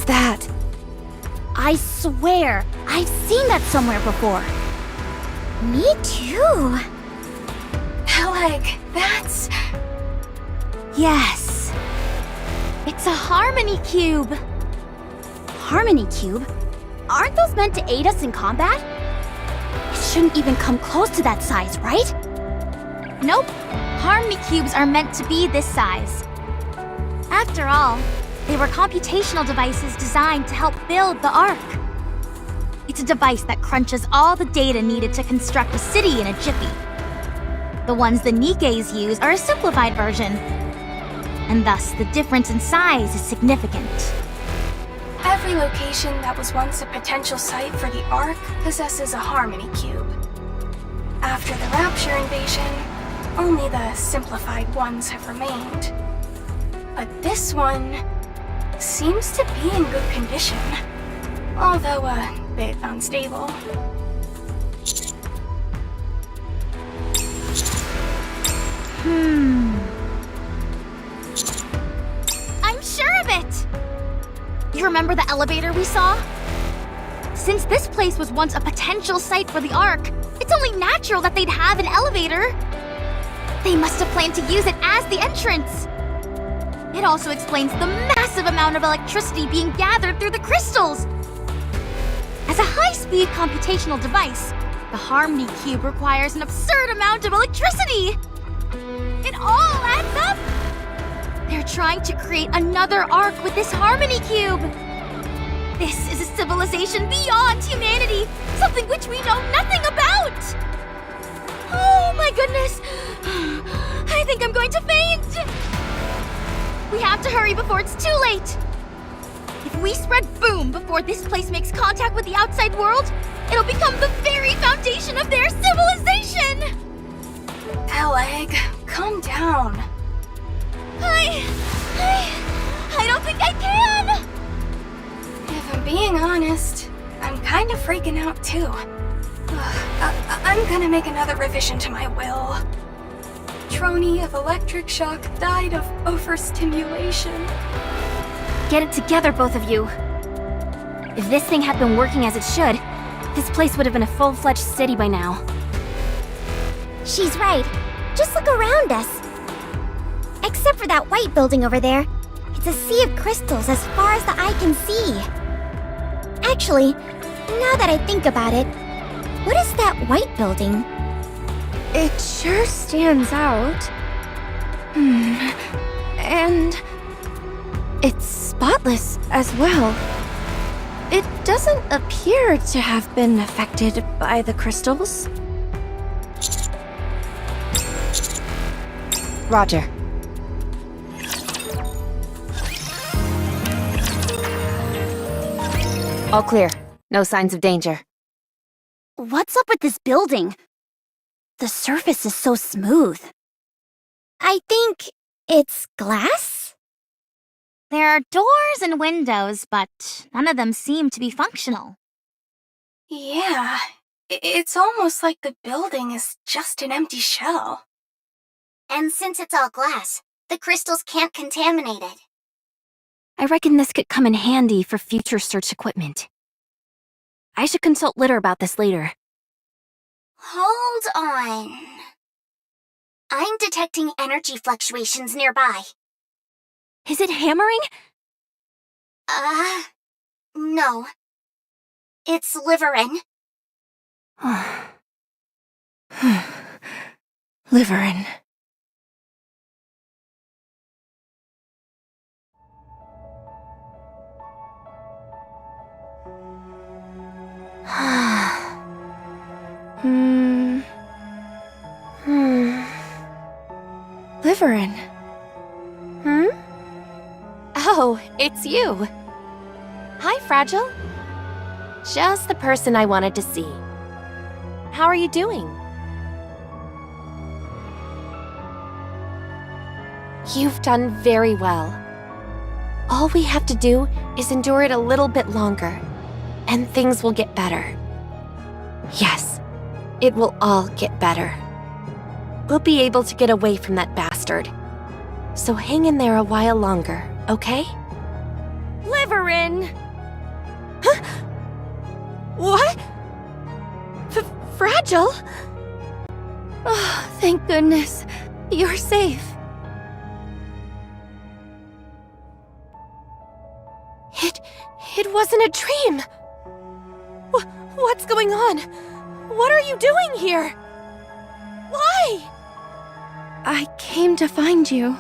that? I swear, I've seen that somewhere before. Me too. Peleg, that's... Yes. It's a harmony cube. Harmony cube? Aren't those meant to aid us in combat? It shouldn't even come close to that size, right? Nope. Harmony cubes are meant to be this size. After all, they were computational devices designed to help build the Ark. It's a device that crunches all the data needed to construct a city in a jiffy. The ones the Nikkes use are a simplified version, and thus the difference in size is significant. Every location that was once a potential site for the Ark possesses a harmony cube. After the Rapture invasion, only the simplified ones have remained. But this one seems to be in good condition, although a bit unstable. I'm sure of it! You remember the elevator we saw? Since this place was once a potential site for the Ark, it's only natural that they'd have an elevator. They must have planned to use it as the entrance. It also explains the massive amount of electricity being gathered through the crystals. As a high-speed computational device, the Harmony Cube requires an absurd amount of electricity. It all adds up. They're trying to create another Ark with this Harmony Cube. This is a civilization beyond humanity, something which we know nothing about. Oh my goodness. I think I'm going to faint. We have to hurry before it's too late. If we spread boom before this place makes contact with the outside world, it'll become the very foundation of their civilization. Peleg, calm down. I don't think I can. If I'm being honest, I'm kind of freaking out too. I'm gonna make another revision to my will. Trony of electric shock died of overstimulation. Get it together, both of you. If this thing had been working as it should, this place would have been a full-fledged city by now. She's right. Just look around us. Except for that white building over there. It's a sea of crystals as far as the eye can see. Actually, now that I think about it, what is that white building? It sure stands out. And it's spotless as well. It doesn't appear to have been affected by the crystals. Roger. All clear. No signs of danger. What's up with this building? The surface is so smooth. I think it's glass? There are doors and windows, but none of them seem to be functional. Yeah, it's almost like the building is just an empty shell. And since it's all glass, the crystals can't contaminate it. I reckon this could come in handy for future search equipment. I should consult Litter about this later. Hold on. I'm detecting energy fluctuations nearby. Is it hammering? No. It's Liverin. Liverin. Liverin. Oh, it's you. Hi, Fragile. Just the person I wanted to see. How are you doing? You've done very well. All we have to do is endure it a little bit longer, and things will get better. Yes, it will all get better. We'll be able to get away from that bastard. So hang in there a while longer, okay? Liverin! Huh? What? Fragile? Oh, thank goodness. You're safe. It wasn't a dream. What's going on? What are you doing here? Why? I came to find you.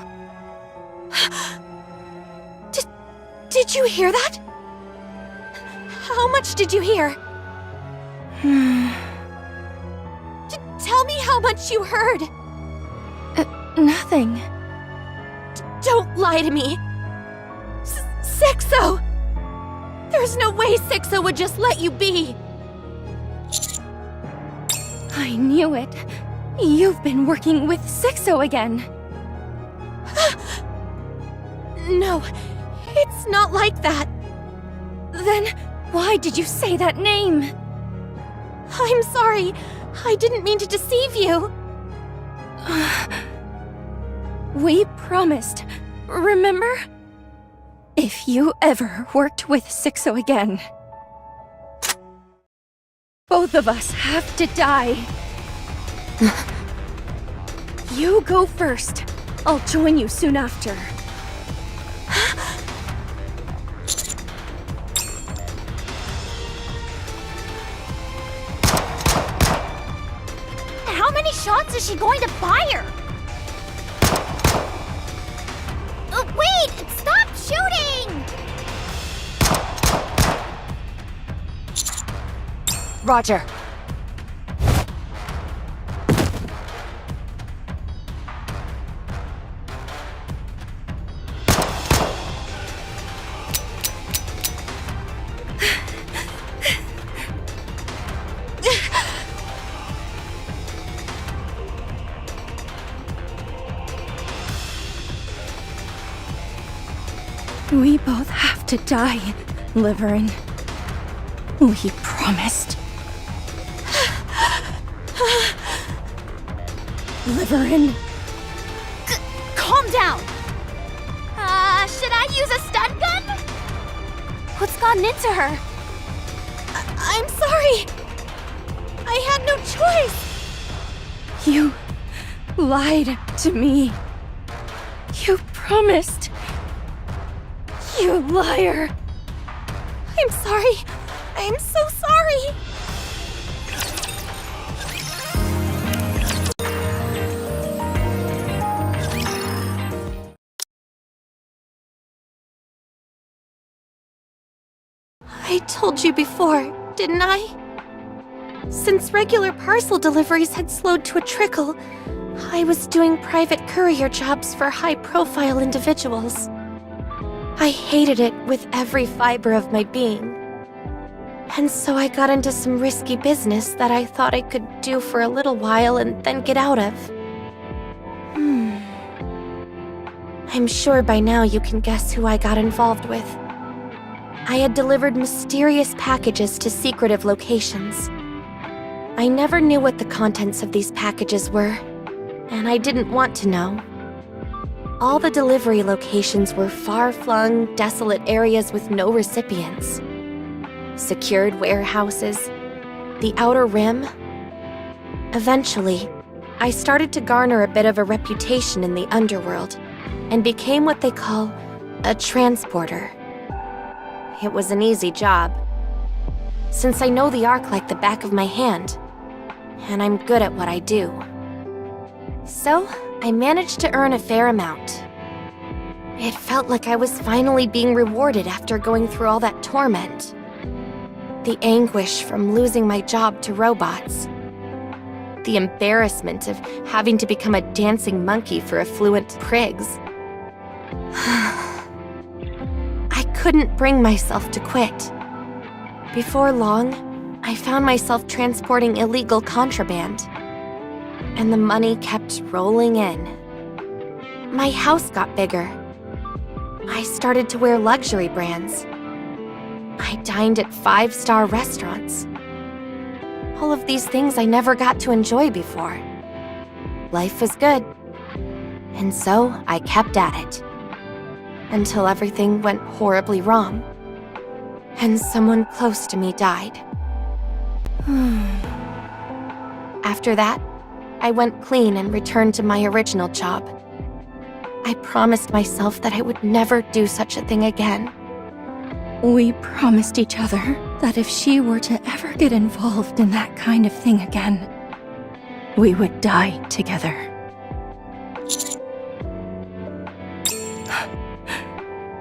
Did you hear that? How much did you hear? Tell me how much you heard. Nothing. Don't lie to me. Sixo! There's no way Sixo would just let you be. I knew it. You've been working with Sixo again. No, it's not like that. Then why did you say that name? I'm sorry. I didn't mean to deceive you. We promised, remember? If you ever worked with Sixo again, both of us have to die. You go first. I'll join you soon after. How many shots is she going to fire? Wait! Stop shooting! Roger. We both have to die, Liverin. We promised. Liverin. Calm down! Should I use a stun gun? What's gotten into her? I'm sorry. I had no choice. You lied to me. You promised. You liar. I'm sorry. I'm so sorry. I told you before, didn't I? Since regular parcel deliveries had slowed to a trickle, I was doing private courier jobs for high-profile individuals. I hated it with every fiber of my being. And so I got into some risky business that I thought I could do for a little while and then get out of. I'm sure by now you can guess who I got involved with. I had delivered mysterious packages to secretive locations. I never knew what the contents of these packages were, and I didn't want to know. All the delivery locations were far-flung, desolate areas with no recipients. Secured warehouses, the outer rim. Eventually, I started to garner a bit of a reputation in the underworld and became what they call a transporter. It was an easy job, since I know the Ark like the back of my hand, and I'm good at what I do. So, I managed to earn a fair amount. It felt like I was finally being rewarded after going through all that torment. The anguish from losing my job to robots. The embarrassment of having to become a dancing monkey for affluent prigs. I couldn't bring myself to quit. Before long, I found myself transporting illegal contraband. And the money kept rolling in. My house got bigger. I started to wear luxury brands. I dined at 5-star restaurants. All of these things I never got to enjoy before. Life was good. And so I kept at it. until everything went horribly wrong, and someone close to me died. After that, I went clean and returned to my original job. I promised myself that I would never do such a thing again. We promised each other that if she were to ever get involved in that kind of thing again, we would die together.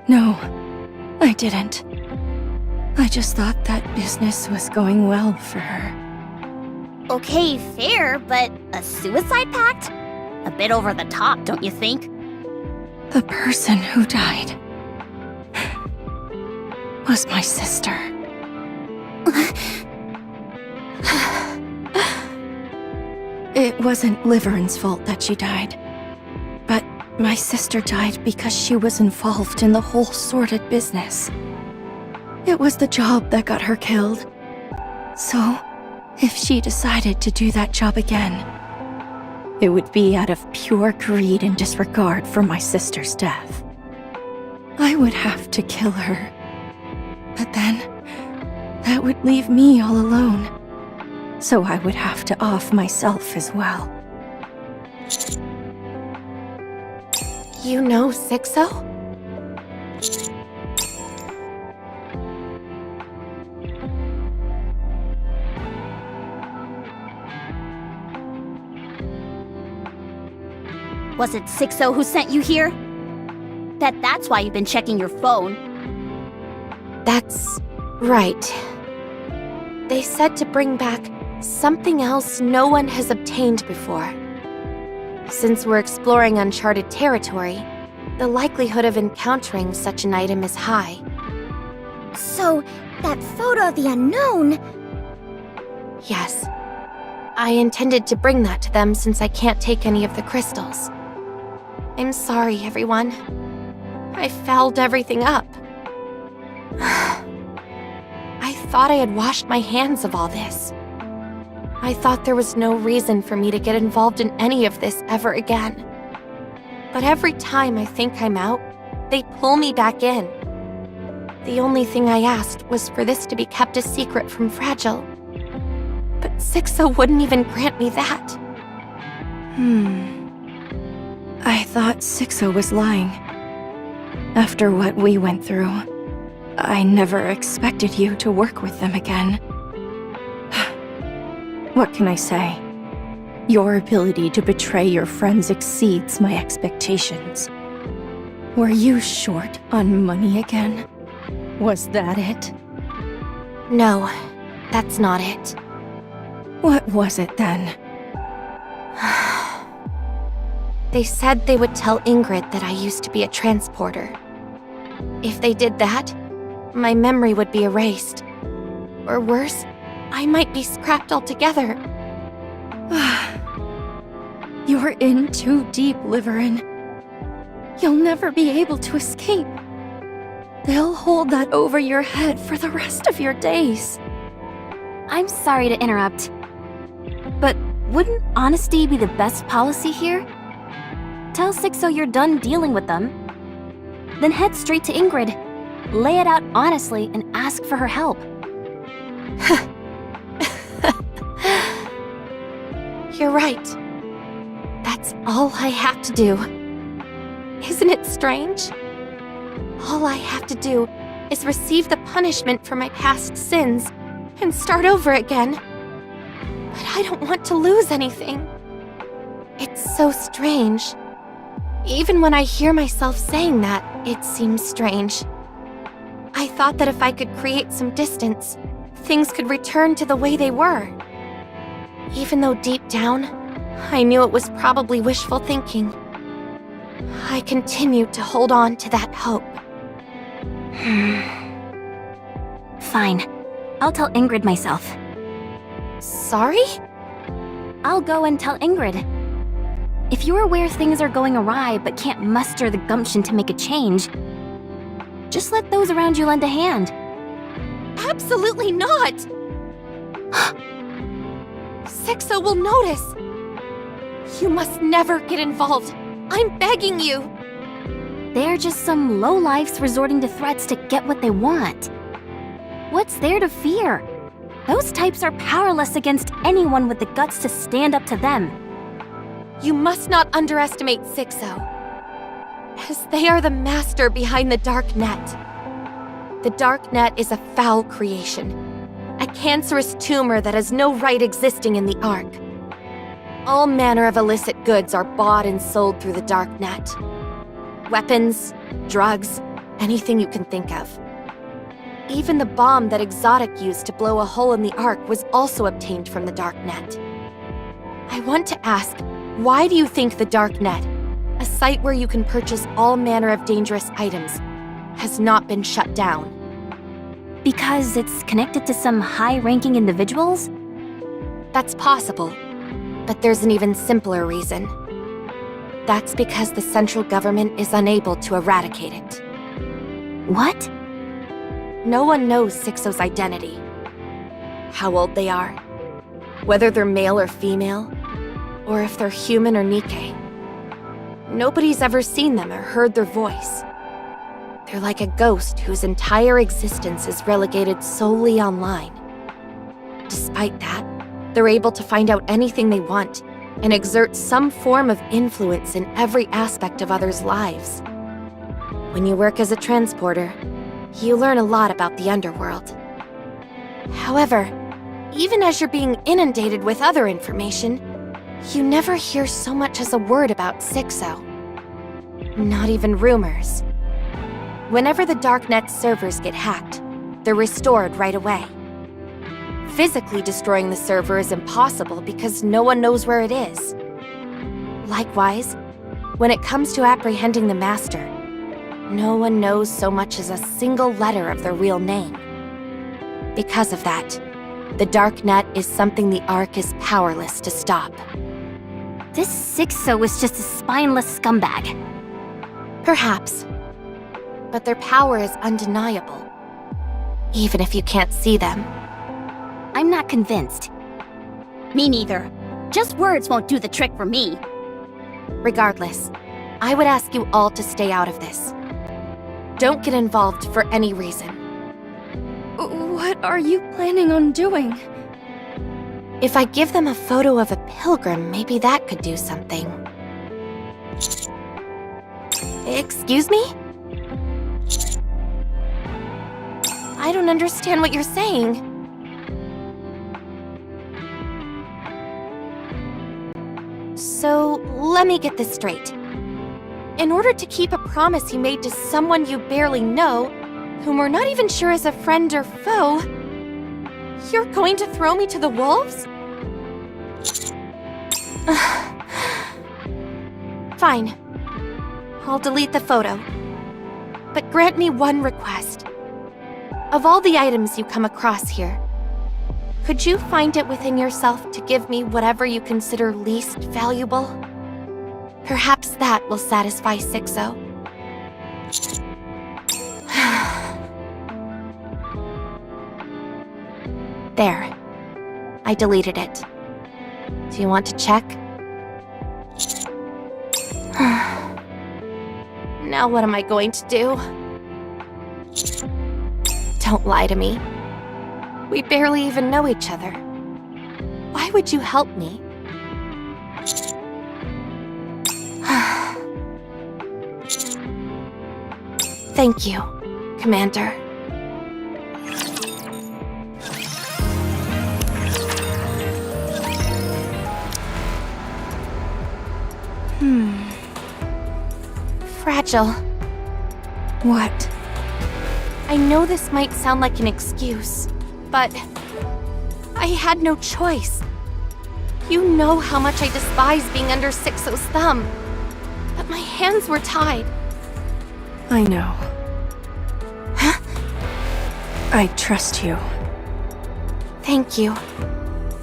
No, I didn't. I just thought that business was going well for her. Okay, fair, but a suicide pact? A bit over the top, don't you think? The person who died was my sister. It wasn't Liverin's fault that she died. But my sister died because she was involved in the whole sordid business. It was the job that got her killed. So, if she decided to do that job again, it would be out of pure greed and disregard for my sister's death. I would have to kill her. But then, that would leave me all alone. So I would have to off myself as well. You know Sixo? Was it Sixo who sent you here? That's why you've been checking your phone. That's right. They said to bring back something else no one has obtained before. Since we're exploring uncharted territory, the likelihood of encountering such an item is high. So, that photo of the unknown... Yes. I intended to bring that to them since I can't take any of the crystals. I'm sorry, everyone. I fouled everything up. I thought I had washed my hands of all this. I thought there was no reason for me to get involved in any of this ever again. But every time I think I'm out, they pull me back in. The only thing I asked was for this to be kept a secret from Fragile. But Sixo wouldn't even grant me that. I thought Sixo was lying. After what we went through, I never expected you to work with them again. What can I say? Your ability to betray your friends exceeds my expectations. Were you short on money again? Was that it? No, that's not it. What was it then? They said they would tell Ingrid that I used to be a transporter. If they did that, my memory would be erased. Or worse, I might be scrapped altogether. You're in too deep, Liverin. You'll never be able to escape. They'll hold that over your head for the rest of your days. I'm sorry to interrupt, but wouldn't honesty be the best policy here? Tell Sixo you're done dealing with them. Then head straight to Ingrid. Lay it out honestly and ask for her help. You're right. That's all I have to do. Isn't it strange? All I have to do is receive the punishment for my past sins and start over again. But I don't want to lose anything. It's so strange. Even when I hear myself saying that, it seems strange. I thought that if I could create some distance, things could return to the way they were. Even though deep down, I knew it was probably wishful thinking. I continued to hold on to that hope. Fine. I'll tell Ingrid myself. Sorry? I'll go and tell Ingrid. If you're aware things are going awry but can't muster the gumption to make a change, just let those around you lend a hand. Absolutely not! Sixo will notice. You must never get involved. I'm begging you. they're just some lowlifes resorting to threats to get what they want. What's there to fear? Those types are powerless against anyone with the guts to stand up to them. You must not underestimate Sixo, as they are the master behind the Dark Net. The Dark Net is a foul creation, a cancerous tumor that has no right existing in the Ark. All manner of illicit goods are bought and sold through the Dark Net. Weapons, drugs, anything you can think of. Even the bomb that Exotic used to blow a hole in the Ark was also obtained from the Dark Net. I want to ask, why do you think the Dark Net, a site where you can purchase all manner of dangerous items, has not been shut down? Because it's connected to some high-ranking individuals? That's possible, but there's an even simpler reason. That's because the central government is unable to eradicate it. What? No one knows Sixo's identity, how old they are, whether they're male or female, or if they're human or nikke. Nobody's ever seen them or heard their voice. They're like a ghost whose entire existence is relegated solely online. Despite that, they're able to find out anything they want and exert some form of influence in every aspect of others' lives. When you work as a transporter, you learn a lot about the underworld. However, even as you're being inundated with other information, you never hear so much as a word about Sixo. Not even rumors. Whenever the Darknet servers get hacked, they're restored right away. Physically destroying the server is impossible because no one knows where it is. Likewise, when it comes to apprehending the Master, no one knows so much as a single letter of their real name. Because of that, the Darknet is something the Ark is powerless to stop. This Sixo is just a spineless scumbag. Perhaps. But their power is undeniable, even if you can't see them. I'm not convinced. Me neither. Just words won't do the trick for me. Regardless, I would ask you all to stay out of this. Don't get involved for any reason. What are you planning on doing? If I give them a photo of a pilgrim, maybe that could do something. Excuse me? I don't understand what you're saying. So, let me get this straight. In order to keep a promise you made to someone you barely know, whom we're not even sure is a friend or foe, you're going to throw me to the wolves? Fine. I'll delete the photo. But grant me one request. Of all the items you come across here, could you find it within yourself to give me whatever you consider least valuable? Perhaps that will satisfy Sixo. There. I deleted it. Do you want to check? Now what am I going to do? Don't lie to me. We barely even know each other. Why would you help me? Thank you, Commander. Fragile. What? I know this might sound like an excuse, but I had no choice. You know how much I despise being under Sixo's thumb, but my hands were tied. I know. Huh? I trust you. Thank you.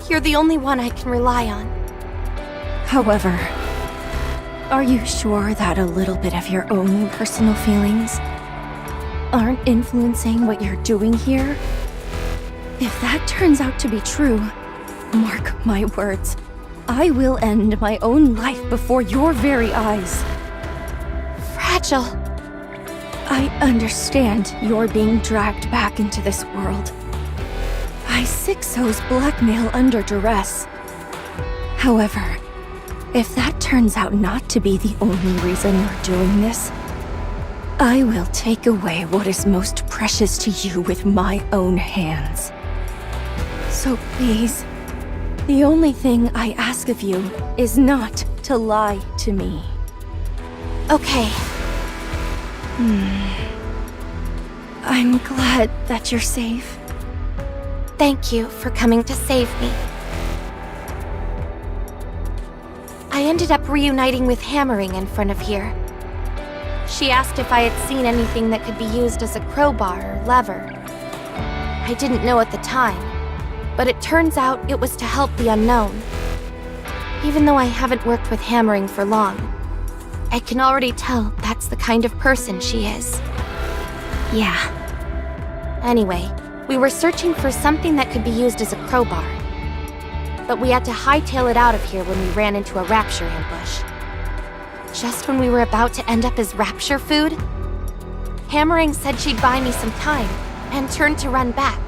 You're the only one I can rely on. However, are you sure that a little bit of your own personal feelings aren't influencing what you're doing here? If that turns out to be true, mark my words, I will end my own life before your very eyes. Fragile. I understand you're being dragged back into this world. By Sixo's blackmail under duress. However, if that turns out not to be the only reason you're doing this, I will take away what is most precious to you with my own hands. So please, the only thing I ask of you is not to lie to me. Okay. I'm glad that you're safe. Thank you for coming to save me. I ended up reuniting with Hammering in front of here. She asked if I had seen anything that could be used as a crowbar or lever. I didn't know at the time, but it turns out it was to help the unknown. Even though I haven't worked with Hammering for long, I can already tell that's the kind of person she is. Yeah. Anyway, we were searching for something that could be used as a crowbar. But we had to hightail it out of here when we ran into a rapture ambush. Just when we were about to end up as rapture food, Hammering said she'd buy me some time and turned to run back.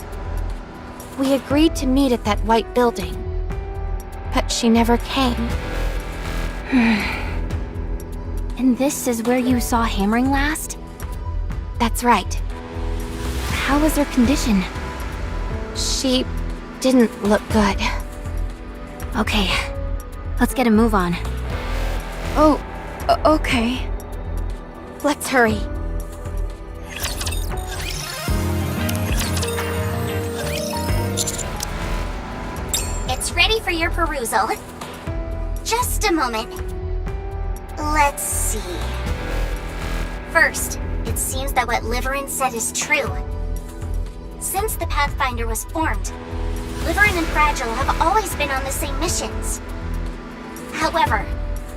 We agreed to meet at that white building, but she never came. And this is where you saw Hammering last? That's right. How was her condition? She didn't look good. Okay, let's get a move on. Oh, okay. Let's hurry. It's ready for your perusal. Just a moment. Let's see. First, it seems that what Liverin said is true. Since the Pathfinder was formed, Liverin and Fragile have always been on the same missions. However,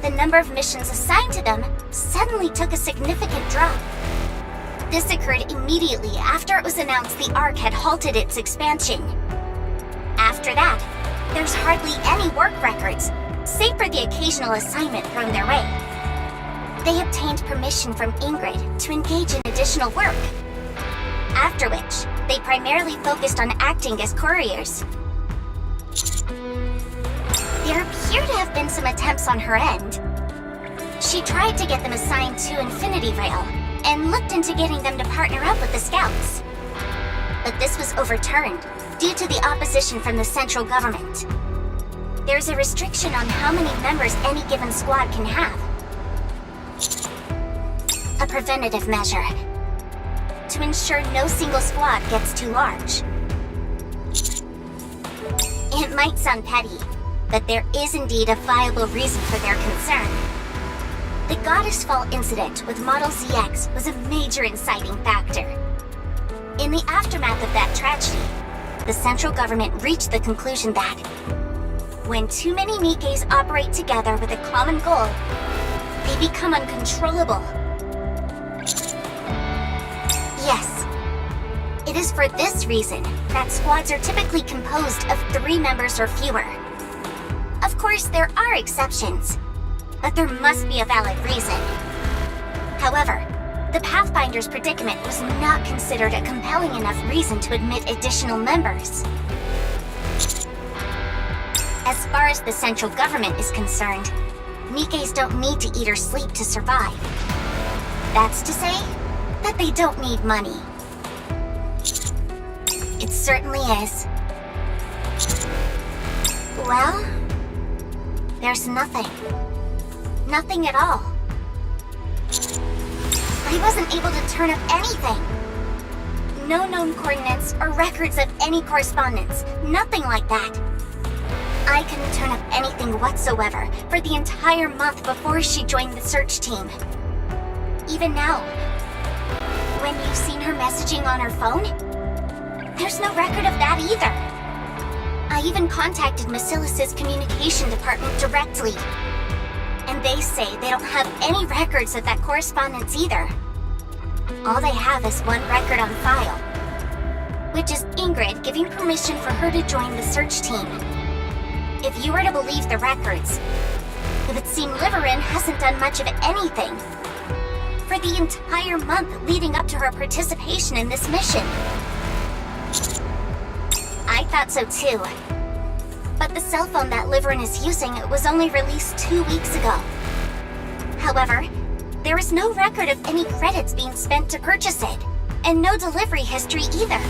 the number of missions assigned to them suddenly took a significant drop. This occurred immediately after it was announced the Ark had halted its expansion. After that, there's hardly any work records, save for the occasional assignment thrown their way. They obtained permission from Ingrid to engage in additional work, after which they primarily focused on acting as couriers. There appear to have been some attempts on her end. She tried to get them assigned to Infinity Rail, and looked into getting them to partner up with the Scouts. But this was overturned due to the opposition from the central government. There's a restriction on how many members any given squad can have. A preventative measure to ensure no single squad gets too large. It might sound petty, but there is indeed a viable reason for their concern. The Goddess Fall incident with Model ZX was a major inciting factor. In the aftermath of that tragedy, the central government reached the conclusion that when too many nikkes operate together with a common goal, they become uncontrollable. Yes, it is for this reason that squads are typically composed of 3 members or fewer. Of course, there are exceptions, but there must be a valid reason. However, the Pathfinder's predicament was not considered a compelling enough reason to admit additional members. As far as the central government is concerned, nikkes don't need to eat or sleep to survive. That's to say that they don't need money. It certainly is. Well, there's nothing. Nothing at all. I wasn't able to turn up anything. No known coordinates or records of any correspondence. Nothing like that. I couldn't turn up anything whatsoever for the entire month before she joined the search team. Even now, when you've seen her messaging on her phone, there's no record of that either. I even contacted Macilis's communication department directly, and they say they don't have any records of that correspondence either. All they have is one record on file, which is Ingrid giving permission for her to join the search team. If you were to believe the records, it would seem Liverin hasn't done much of anything. for the entire month leading up to her participation in this mission. I thought so too. But the cell phone that Liverin is using was only released 2 weeks ago. However, there is no record of any credits being spent to purchase it, and no delivery history either.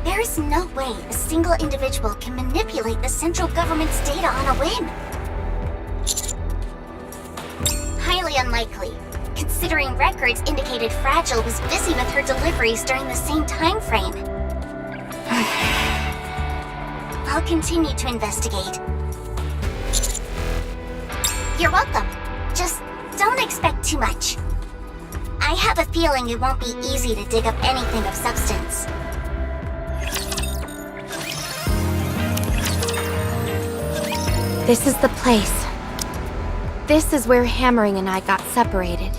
There is no way a single individual can manipulate the central government's data on a whim. Highly unlikely, considering records indicated Fragile was busy with her deliveries during the same time frame. I'll continue to investigate. You're welcome. Just don't expect too much. I have a feeling it won't be easy to dig up anything of substance. This is the place. This is where Hammering and I got separated.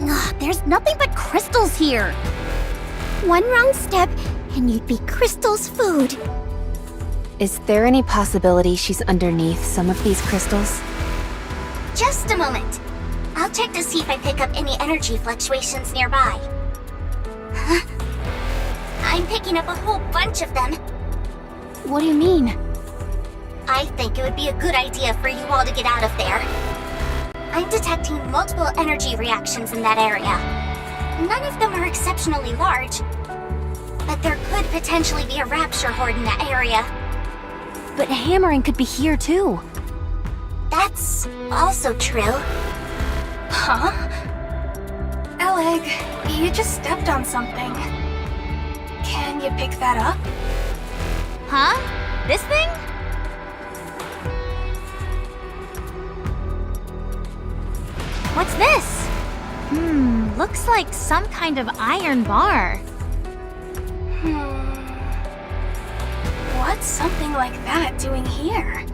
Ugh, there's nothing but crystals here. One wrong step, and you'd be Crystal's food. Is there any possibility she's underneath some of these crystals? Just a moment. I'll check to see if I pick up any energy fluctuations nearby. Huh? I'm picking up a whole bunch of them. What do you mean? I think it would be a good idea for you all to get out of there. I'm detecting multiple energy reactions in that area. None of them are exceptionally large, but there could potentially be a rapture horde in that area. But Hammering could be here too. That's also true. Huh? Eleg, you just stepped on something. Can you pick that up? Huh? This thing? What's this? Looks like some kind of iron bar. What's something like that doing here?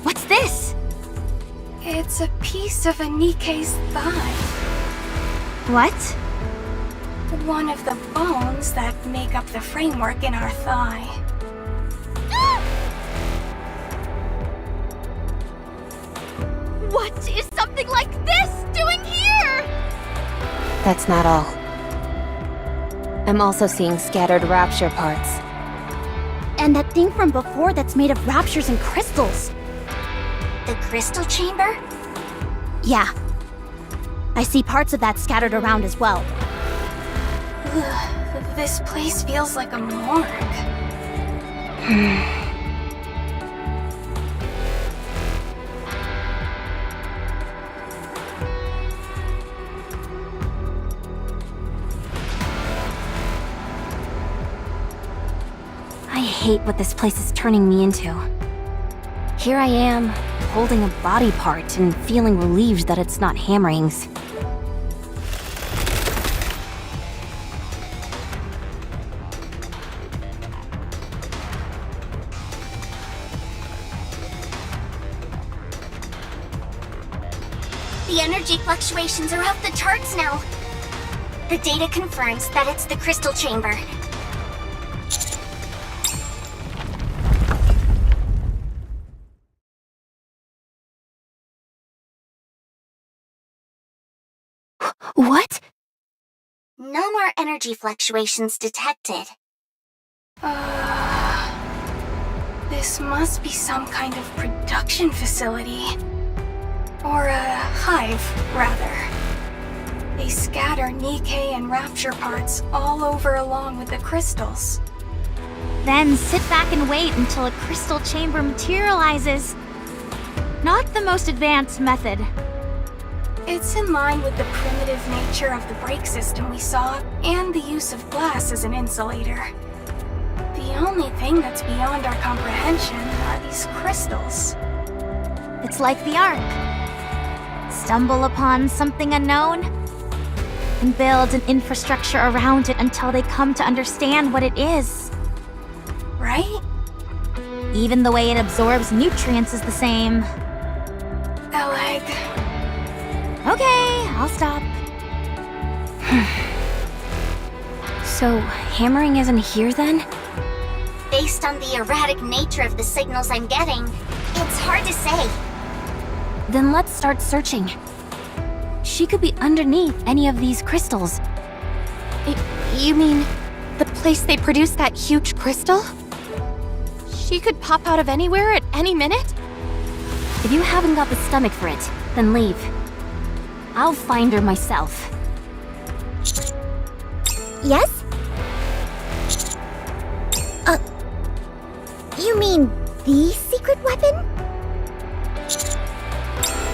What's this? It's a piece of a nikke's thigh. What? One of the bones that make up the framework in our thigh. What is something like this doing here? That's not all. I'm also seeing scattered rapture parts. And that thing from before that's made of raptures and crystals. The crystal chamber? Yeah. I see parts of that scattered around as well. Ugh, this place feels like a morgue. I hate what this place is turning me into. Here I am, holding a body part and feeling relieved that it's not Hammering's. The energy fluctuations are off the charts now. The data confirms that it's the crystal chamber. What? No more energy fluctuations detected. This must be some kind of production facility. Or a hive, rather. They scatter nikke and rapture parts all over along with the crystals. Then sit back and wait until a crystal chamber materializes. Not the most advanced method. It's in line with the primitive nature of the brake system we saw, and the use of glass as an insulator. The only thing that's beyond our comprehension are these crystals. It's like the Ark. Stumble upon something unknown, and build an infrastructure around it until they come to understand what it is. Right? Even the way it absorbs nutrients is the same. Eleg. Okay, I'll stop. So, Hammering isn't here then? Based on the erratic nature of the signals I'm getting, it's hard to say. Then let's start searching. She could be underneath any of these crystals. You mean the place they produce that huge crystal? She could pop out of anywhere at any minute? If you haven't got the stomach for it, then leave. I'll find her myself. Yes? You mean the secret weapon?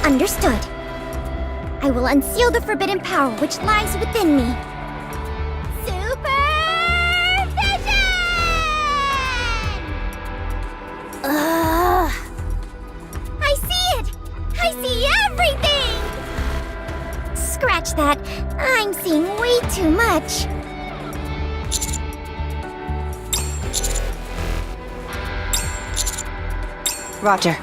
Understood. I will unseal the forbidden power which lies within me. I see it! I see everything! Scratch that. I'm seeing way too much. Roger.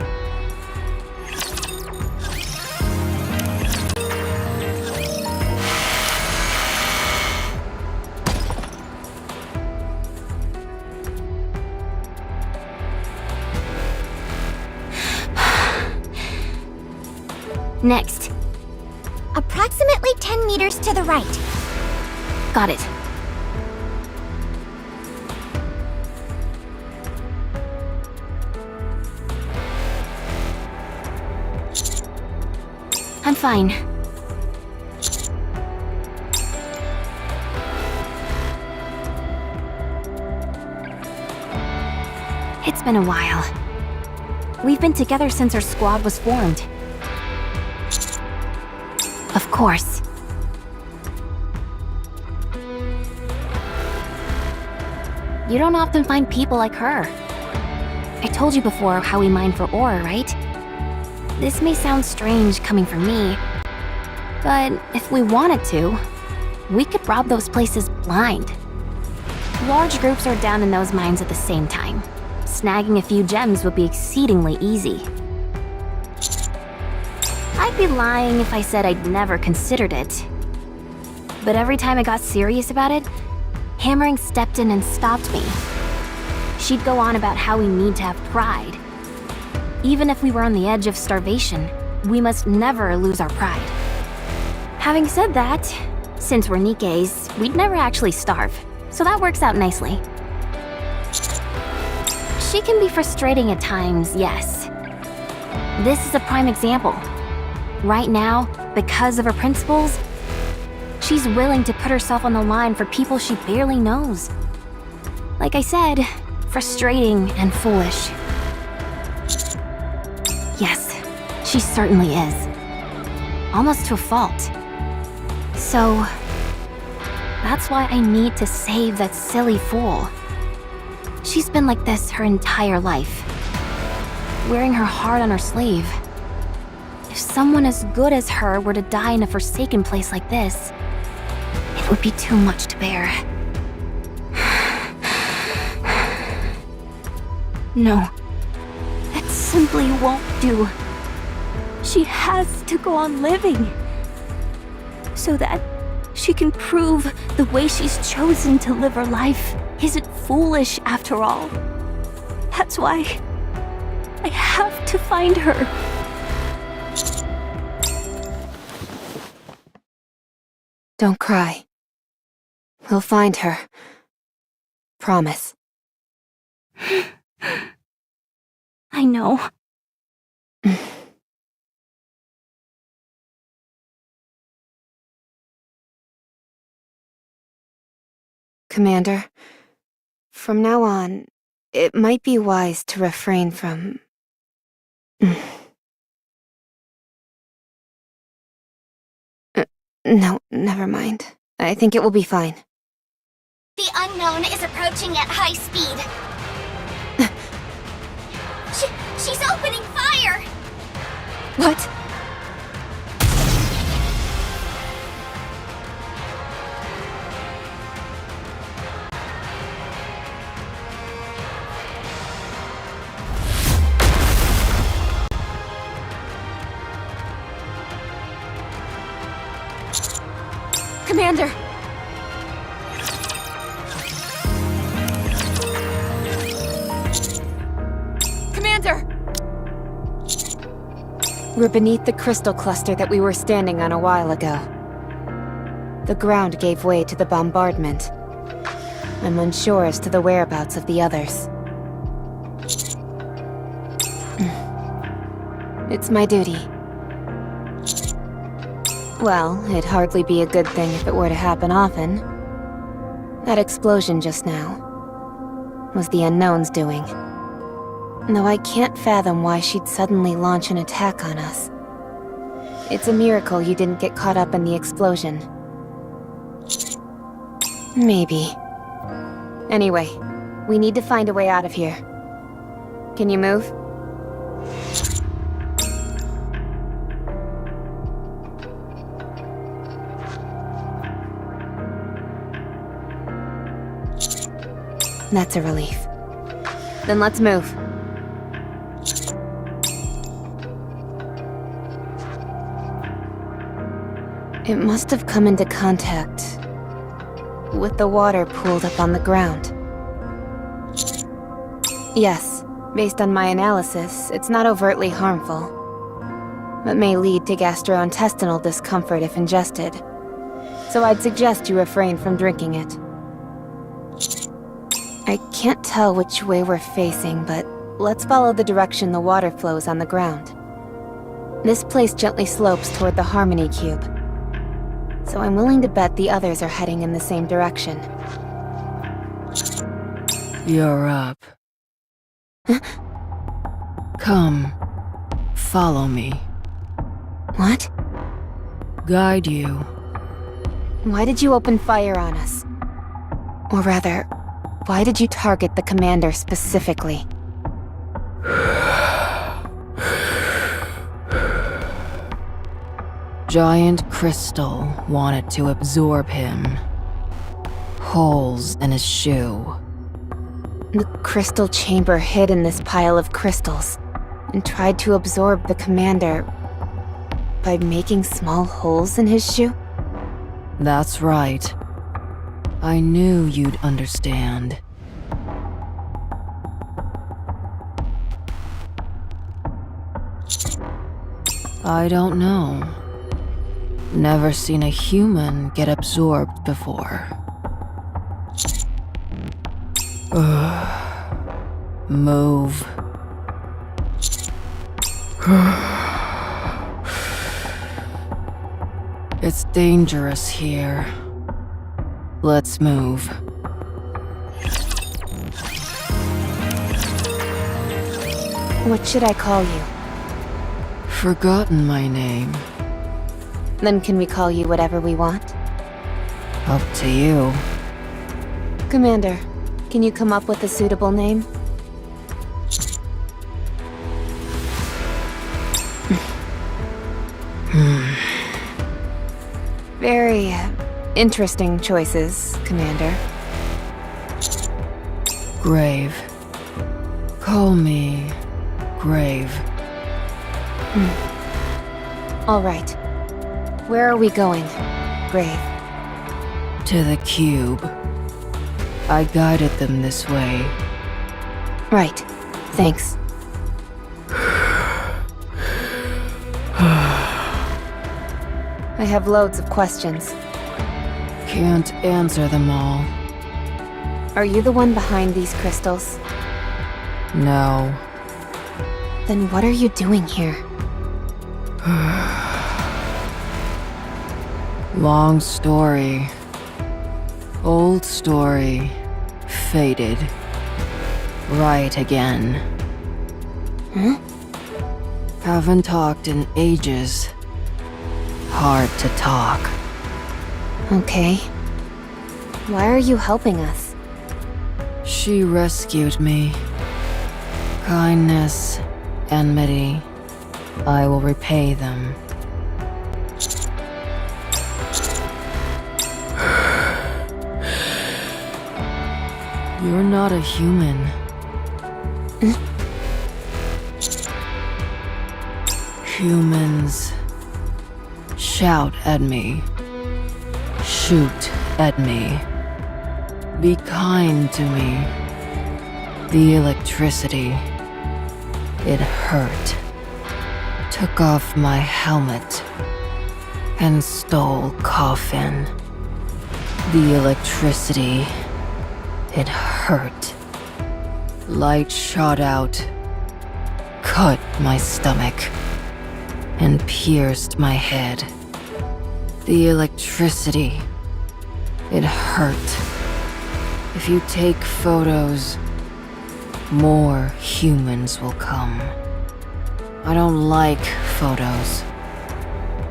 Next. Approximately 10 meters to the right. Got it. I'm fine. It's been a while. We've been together since our squad was formed. Of course. You don't often find people like her. I told you before how we mine for ore, right? This may sound strange coming from me, but if we wanted to, we could rob those places blind. Large groups are down in those mines at the same time. Snagging a few gems would be exceedingly easy. I'd be lying if I said I'd never considered it. But every time I got serious about it, Hammering stepped in and stopped me. She'd go on about how we need to have pride. Even if we were on the edge of starvation, we must never lose our pride. Having said that, since we're nikkes, we'd never actually starve, so that works out nicely. She can be frustrating at times, yes. This is a prime example. Right now, because of her principles, she's willing to put herself on the line for people she barely knows. Like I said, frustrating and foolish. Yes, she certainly is. Almost to a fault. So, that's why I need to save that silly fool. She's been like this her entire life, wearing her heart on her sleeve. If someone as good as her were to die in a forsaken place like this, it would be too much to bear. No, that simply won't do. She has to go on living, so that she can prove the way she's chosen to live her life isn't foolish after all. That's why I have to find her. Don't cry. We'll find her. Promise. I know. Commander, from now on, it might be wise to refrain from... No, never mind. I think it will be fine. The unknown is approaching at high speed. She's opening fire! What? Commander! Commander! We're beneath the crystal cluster that we were standing on a while ago. The ground gave way to the bombardment. I'm unsure as to the whereabouts of the others. It's my duty. Well, it'd hardly be a good thing if it were to happen often. That explosion just now was the Unknown's doing. Though I can't fathom why she'd suddenly launch an attack on us. It's a miracle you didn't get caught up in the explosion. Maybe. Anyway, we need to find a way out of here. Can you move? That's a relief. Then let's move. It must have come into contact with the water pooled up on the ground. Yes, based on my analysis, it's not overtly harmful, but may lead to gastrointestinal discomfort if ingested. So I'd suggest you refrain from drinking it. I can't tell which way we're facing, but let's follow the direction the water flows on the ground. This place gently slopes toward the Harmony Cube, so I'm willing to bet the others are heading in the same direction. You're up. Huh? Come, follow me. What? Guide you. Why did you open fire on us? Or rather, why did you target the commander specifically? Giant crystal wanted to absorb him. Holes in his shoe. The crystal chamber hid in this pile of crystals and tried to absorb the commander by making small holes in his shoe? That's right. I knew you'd understand. I don't know. Never seen a human get absorbed before. Move. It's dangerous here. Let's move. What should I call you? Forgotten my name. Then can we call you whatever we want? Up to you. Commander, can you come up with a suitable name? Very interesting choices, Commander. Grave. Call me Grave. All right. Where are we going, Grave? To the cube. I guided them this way. Right. Thanks. I have loads of questions. Can't answer them all. Are you the one behind these crystals? No. Then what are you doing here? Long story. Old story. Faded. Right again. Huh? Haven't talked in ages. Hard to talk. Okay. Why are you helping us? She rescued me. Kindness, enmity. I will repay them. You're not a human. Humans shout at me. Shoot at me. Be kind to me. The electricity. It hurt. took off my helmet and stole coffin. The electricity, it hurt. Light shot out, cut my stomach, and pierced my head. The electricity, it hurt. If you take photos, more humans will come. I don't like photos.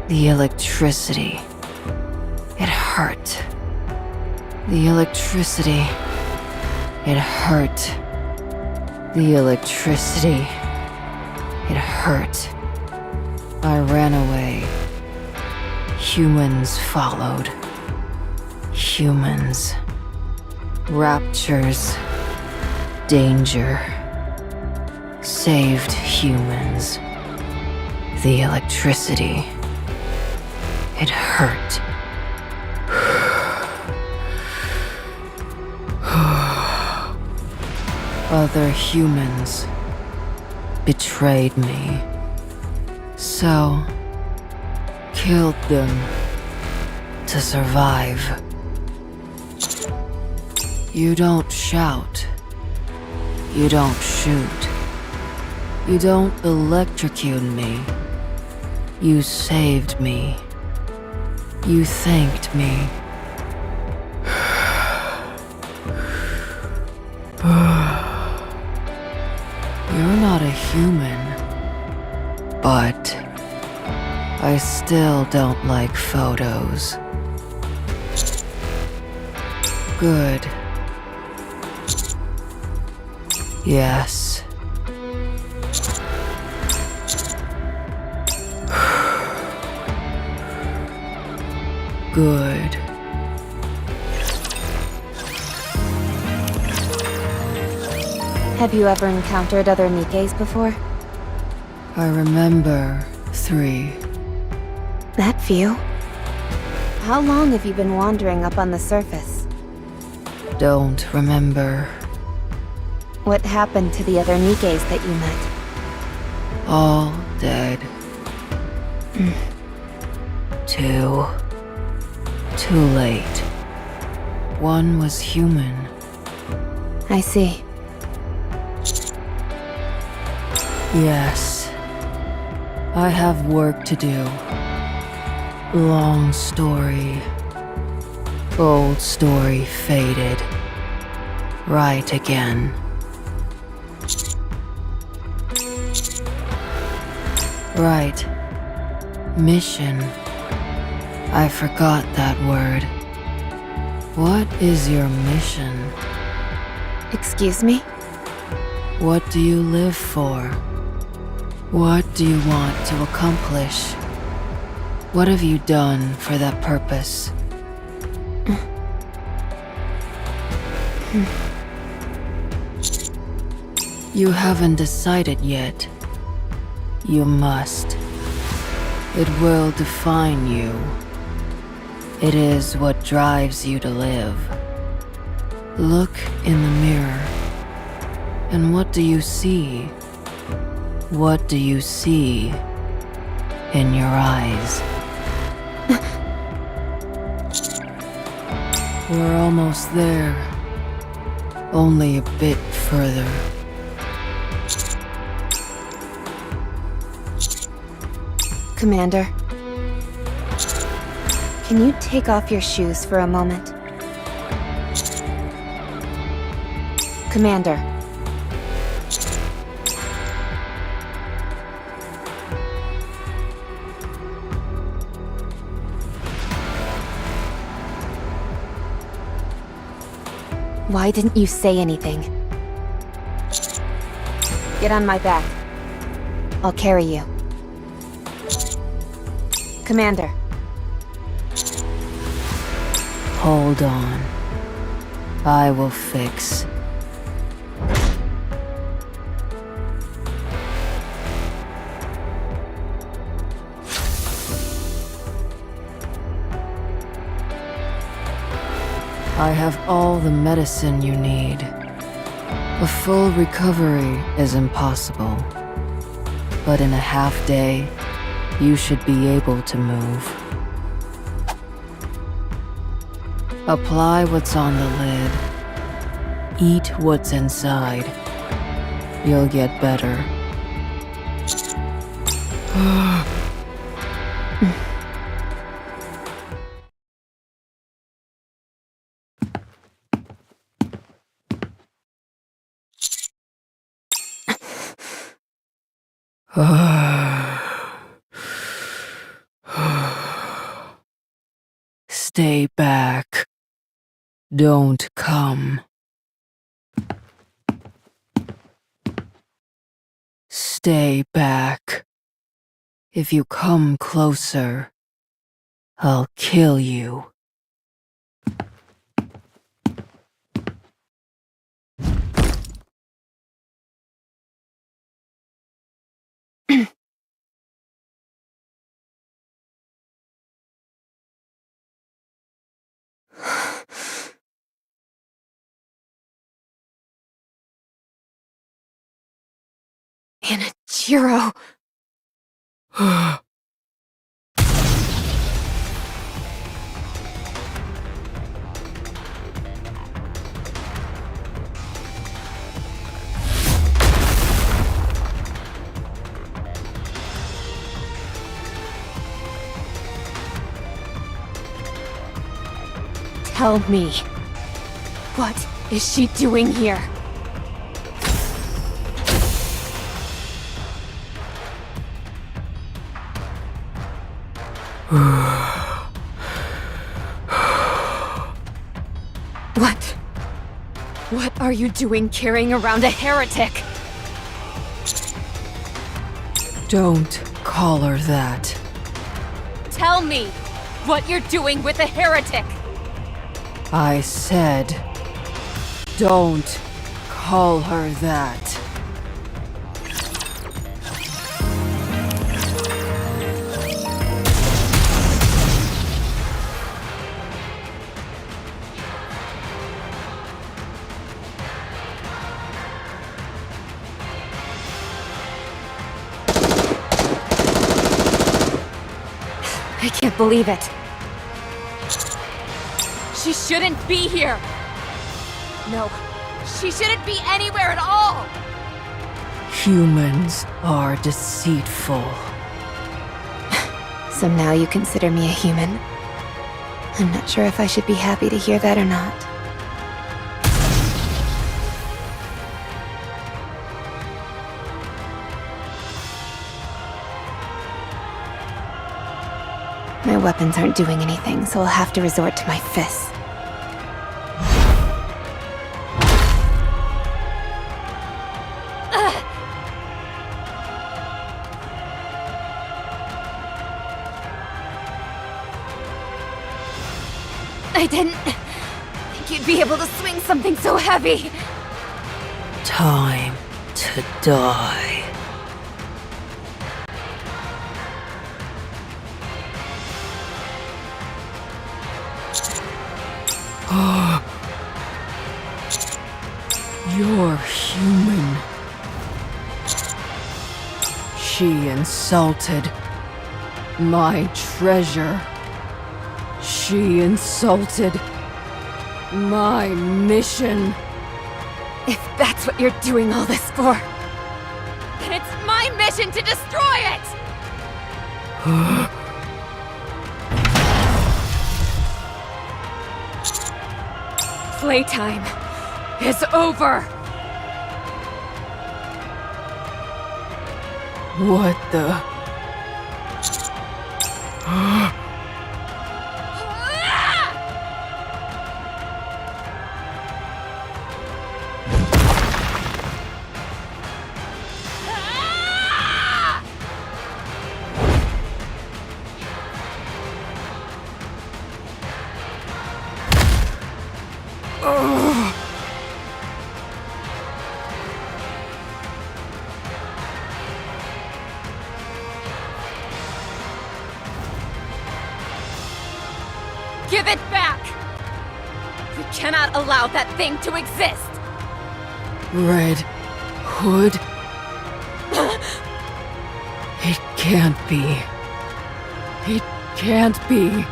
The electricity, it hurt. The electricity, it hurt. The electricity, it hurt. I ran away. Humans followed. Humans. Raptures. Danger. Saved humans. The electricity. It hurt. Other humans betrayed me. So, killed them to survive. You don't shout. You don't shoot. You don't electrocute me. You saved me. You thanked me. You're not a human, but I still don't like photos. Good. Yes. Good. Have you ever encountered other nikkes before? I remember 3. That few? How long have you been wandering up on the surface? Don't remember. What happened to the other nikkes that you met? All dead. Too late. One was human. I see. Yes. I have work to do. Long story. Old story faded. Right again. Right. Mission. I forgot that word. What is your mission? Excuse me? What do you live for? What do you want to accomplish? What have you done for that purpose? You haven't decided yet. You must. It will define you. It is what drives you to live. Look in the mirror. And what do you see? What do you see in your eyes? We're almost there. Only a bit further. Commander, can you take off your shoes for a moment? Commander. Why didn't you say anything? Get on my back. I'll carry you. Commander. Hold on. I will fix. I have all the medicine you need. A full recovery is impossible. but in a half day, you should be able to move. Apply what's on the lid. Eat what's inside. You'll get better. Stay back. Don't come. Stay back. If you come closer, I'll kill you. Anichiro! Tell me, what is she doing here? What are you doing carrying around a heretic? Don't call her that. Tell me what you're doing with a heretic! I said, don't call her that. I can't believe it. She shouldn't be here. No, she shouldn't be anywhere at all. Humans are deceitful. So now you consider me a human? I'm not sure if I should be happy to hear that or not. My weapons aren't doing anything, so I'll have to resort to my fists. I didn't think you'd be able to swing something so heavy. Time to die. You're human. She insulted my treasure. She insulted my mission. If that's what you're doing all this for, then it's my mission to destroy it! Playtime is over! What the? Give it back! We cannot allow that thing to exist! Red Hood? can't be. It can't be.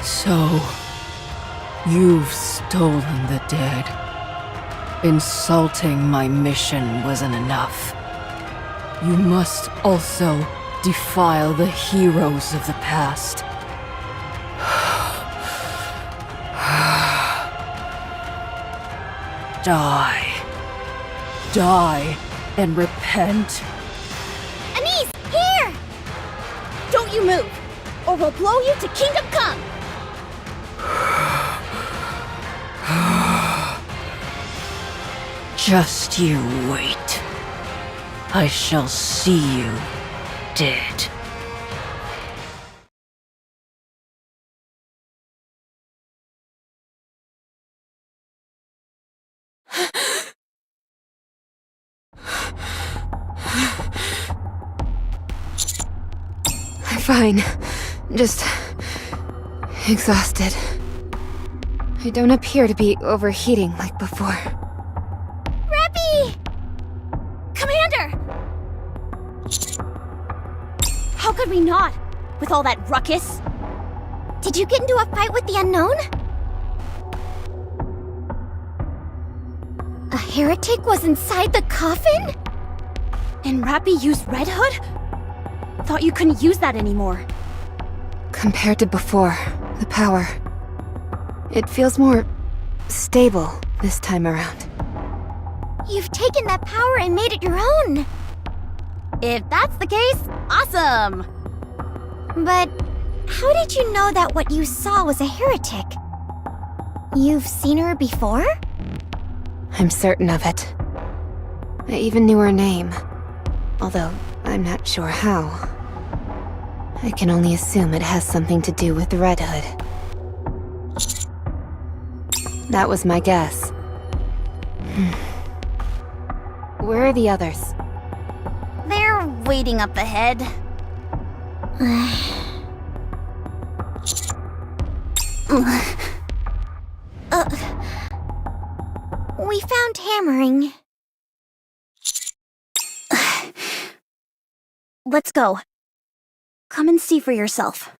So, you've stolen the dead. Insulting my mission wasn't enough. You must also defile the heroes of the past. Die. Die and repent. Anise, here! Don't you move, or we'll blow you to Kingdom Come! Just you wait. I shall see you dead. I'm fine. Just exhausted. I don't appear to be overheating like before. Reppy! Commander! How could we not, with all that ruckus? Did you get into a fight with the unknown? A heretic was inside the coffin? And Rappy used Red Hood? Thought you couldn't use that anymore. Compared to before, the power. It feels more stable this time around. You've taken that power and made it your own. If that's the case, awesome! But how did you know that what you saw was a heretic? You've seen her before? I'm certain of it. I even knew her name. Although, I'm not sure how. I can only assume it has something to do with Red Hood. That was my guess. Where are the others? They're waiting up ahead. We found hammering. Let's go. Come and see for yourself.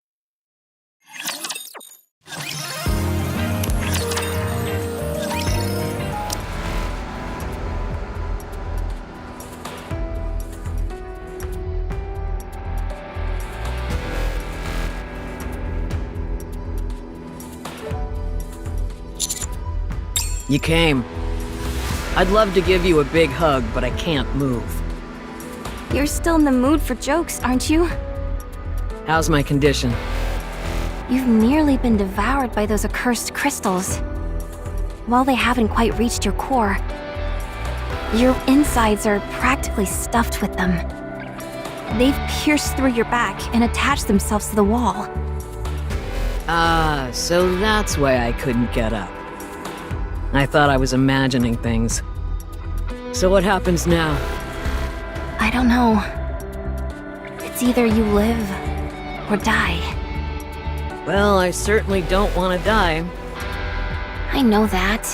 You came. I'd love to give you a big hug, but I can't move. You're still in the mood for jokes, aren't you? How's my condition? You've nearly been devoured by those accursed crystals. While they haven't quite reached your core, your insides are practically stuffed with them. They've pierced through your back and attached themselves to the wall. Ah, so that's why I couldn't get up. I thought I was imagining things. So what happens now? I don't know. It's either you live or die. Well, I certainly don't want to die. I know that.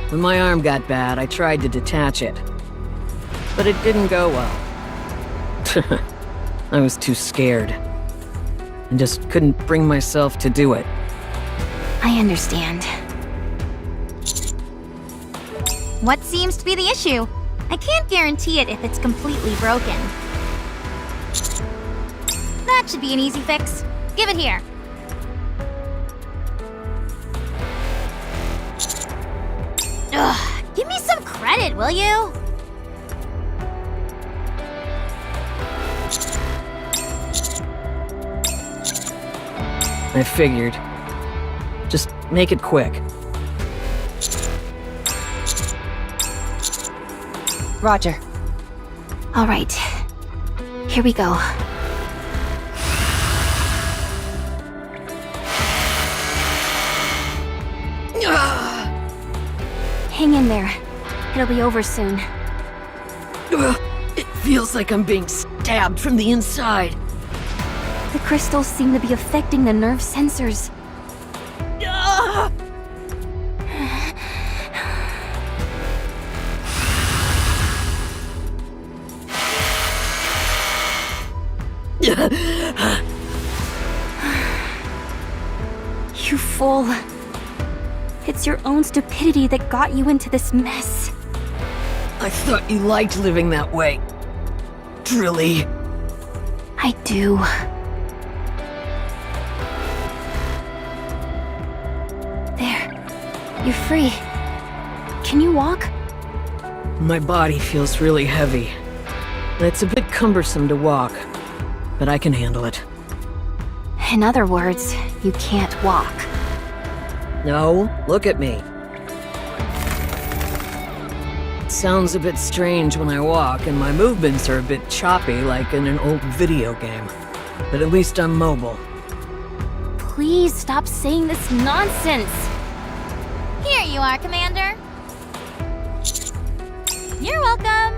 When my arm got bad, I tried to detach it. But it didn't go well. I was too scared. And just couldn't bring myself to do it. I understand. What seems to be the issue? I can't guarantee it if it's completely broken. That should be an easy fix. Give it here. Ugh, give me some credit, will you? I figured. Just make it quick. Roger. All right. Here we go. Hang in there. It'll be over soon. It feels like I'm being stabbed from the inside. The crystals seem to be affecting the nerve sensors. fool. It's your own stupidity that got you into this mess. I thought you liked living that way. Drilly. I do. There. You're free. Can you walk? My body feels really heavy. It's a bit cumbersome to walk, but I can handle it. In other words, you can't walk. No, look at me. It sounds a bit strange when I walk, and my movements are a bit choppy like in an old video game. But at least I'm mobile. Please stop saying this nonsense. Here you are, Commander. You're welcome.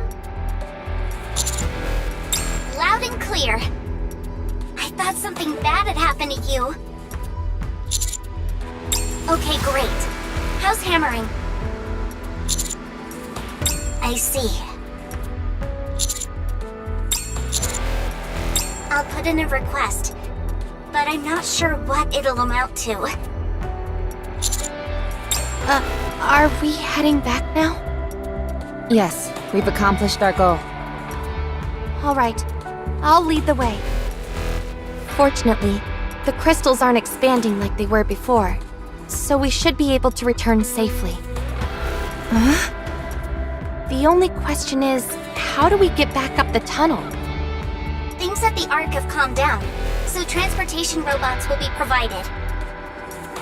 Loud and clear. I thought something bad had happened to you. Okay, great. How's hammering? I see. I'll put in a request, but I'm not sure what it'll amount to. Are we heading back now? Yes, we've accomplished our goal. All right, I'll lead the way. Fortunately, the crystals aren't expanding like they were before, so we should be able to return safely. Huh? The only question is, how do we get back up the tunnel? Things at the Ark have calmed down, so transportation robots will be provided.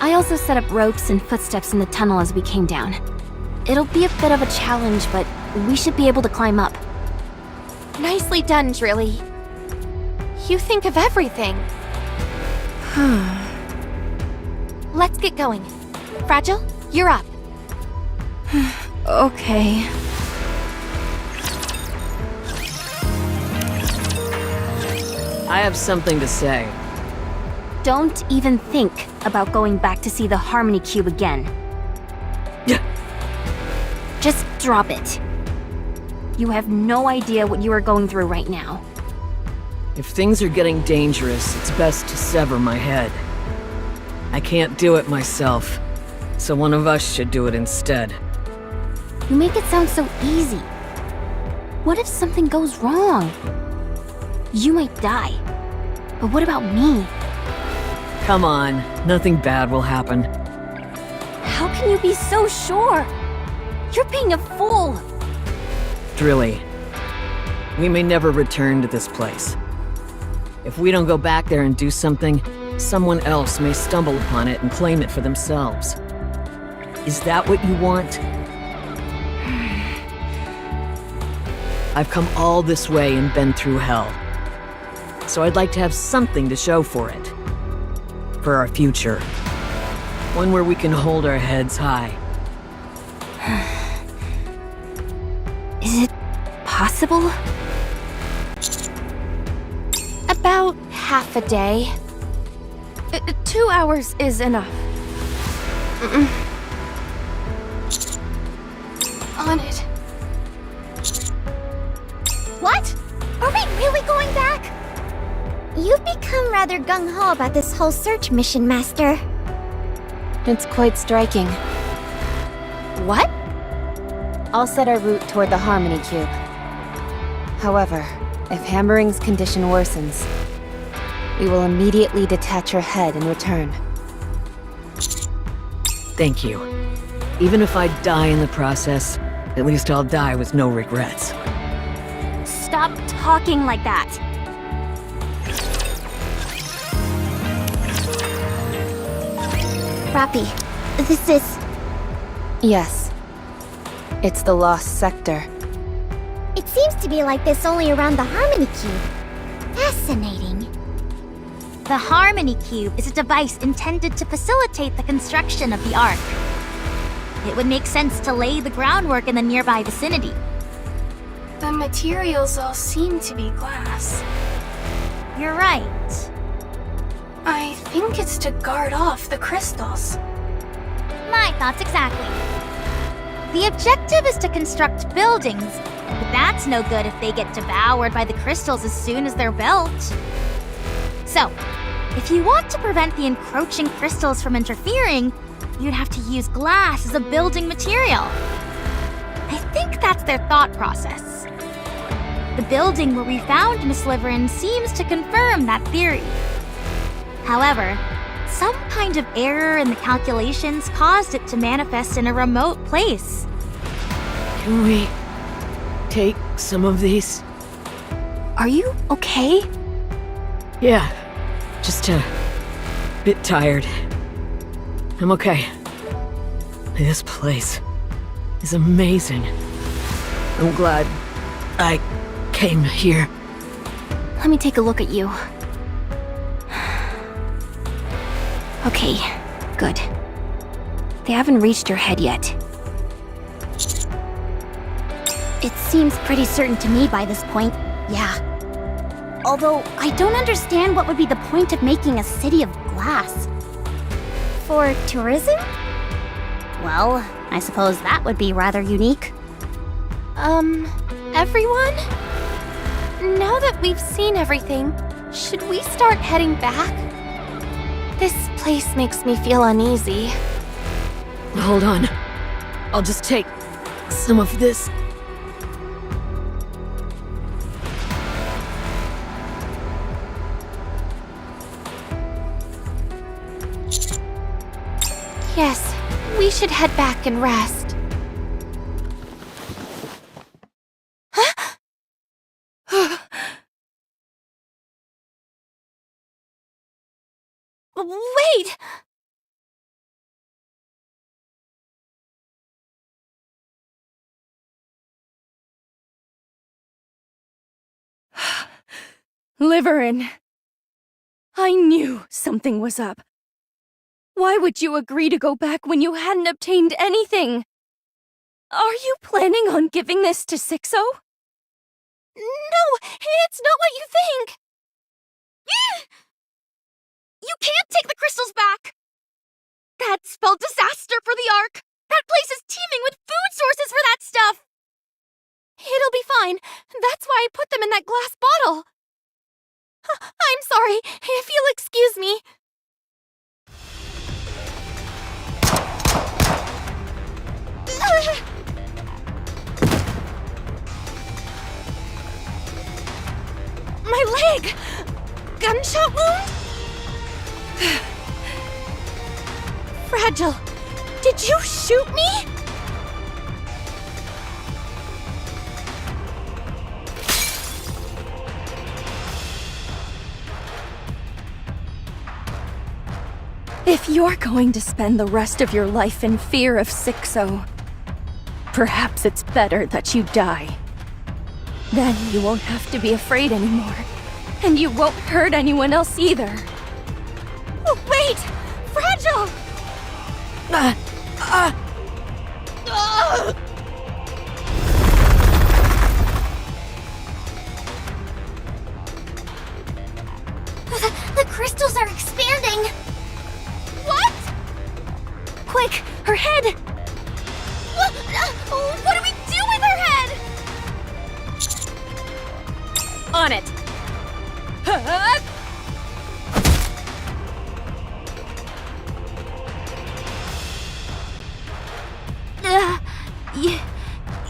I also set up ropes and footsteps in the tunnel as we came down. It'll be a bit of a challenge, but we should be able to climb up. Nicely done, Drilly. You think of everything. Let's get going. Fragile, you're up. Okay. I have something to say. Don't even think about going back to see the Harmony Cube again. Just drop it. You have no idea what you are going through right now. If things are getting dangerous, it's best to sever my head. I can't do it myself, so one of us should do it instead. You make it sound so easy. What if something goes wrong? You might die. But what about me? Come on, nothing bad will happen. How can you be so sure? You're being a fool. Drilly, we may never return to this place. If we don't go back there and do something, someone else may stumble upon it and claim it for themselves. Is that what you want? I've come all this way and been through hell. So I'd like to have something to show for it. For our future. One where we can hold our heads high. Is it possible? About half a day. 2 hours is enough. On it. What? Are we really going back? You've become rather gung-ho about this whole search mission, Master. It's quite striking. What? I'll set our route toward the Harmony Cube. However, if Hammering's condition worsens, we will immediately detach her head and return. Thank you. Even if I die in the process, at least I'll die with no regrets. Stop talking like that. Rappy, this is... Yes. It's the Lost Sector. It seems to be like this only around the Harmony Cube. Fascinating. The Harmony Cube is a device intended to facilitate the construction of the Ark. It would make sense to lay the groundwork in the nearby vicinity. The materials all seem to be glass. You're right. I think it's to guard off the crystals. My thoughts exactly. The objective is to construct buildings, but that's no good if they get devoured by the crystals as soon as they're built. So, If you want to prevent the encroaching crystals from interfering, you'd have to use glass as a building material. I think that's their thought process. The building where we found Miss Liverin seems to confirm that theory. However, some kind of error in the calculations caused it to manifest in a remote place. Can we take some of these? Are you okay? Yeah, just a bit tired. I'm okay. This place is amazing. I'm glad I came here. Let me take a look at you. Okay, good. They haven't reached your head yet. It seems pretty certain to me by this point, yeah. Although, I don't understand what would be the point of making a city of glass. For tourism? Well, I suppose that would be rather unique. Everyone? Now that we've seen everything, should we start heading back? This place makes me feel uneasy. Hold on. I'll just take some of this. Yes, we should head back and rest. Wait! Liverin. I knew something was up. Why would you agree to go back when you hadn't obtained anything? Are you planning on giving this to Sixo? No, it's not what you think! You can't take the crystals back! That spelled disaster for the Ark! That place is teeming with food sources for that stuff! It'll be fine. That's why I put them in that glass bottle. I'm sorry, if you'll excuse me. My leg! Gunshot wound? Fragile, did you shoot me? If you're going to spend the rest of your life in fear of Sixo, perhaps it's better that you die. Then you won't have to be afraid anymore, and you won't hurt anyone else either. Wait! Fragile! The crystals are expanding! What? Quick, her head! What do we do with her head? On it!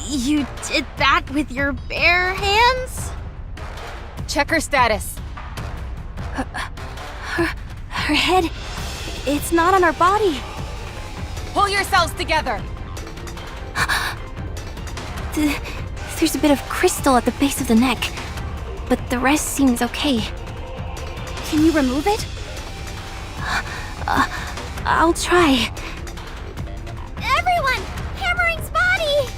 You did that with your bare hands? Check her status. Her head, it's not on her body. Pull yourselves together. There's a bit of crystal at the base of the neck, but the rest seems okay. Can you remove it? I'll try. Everyone! Hammering's body!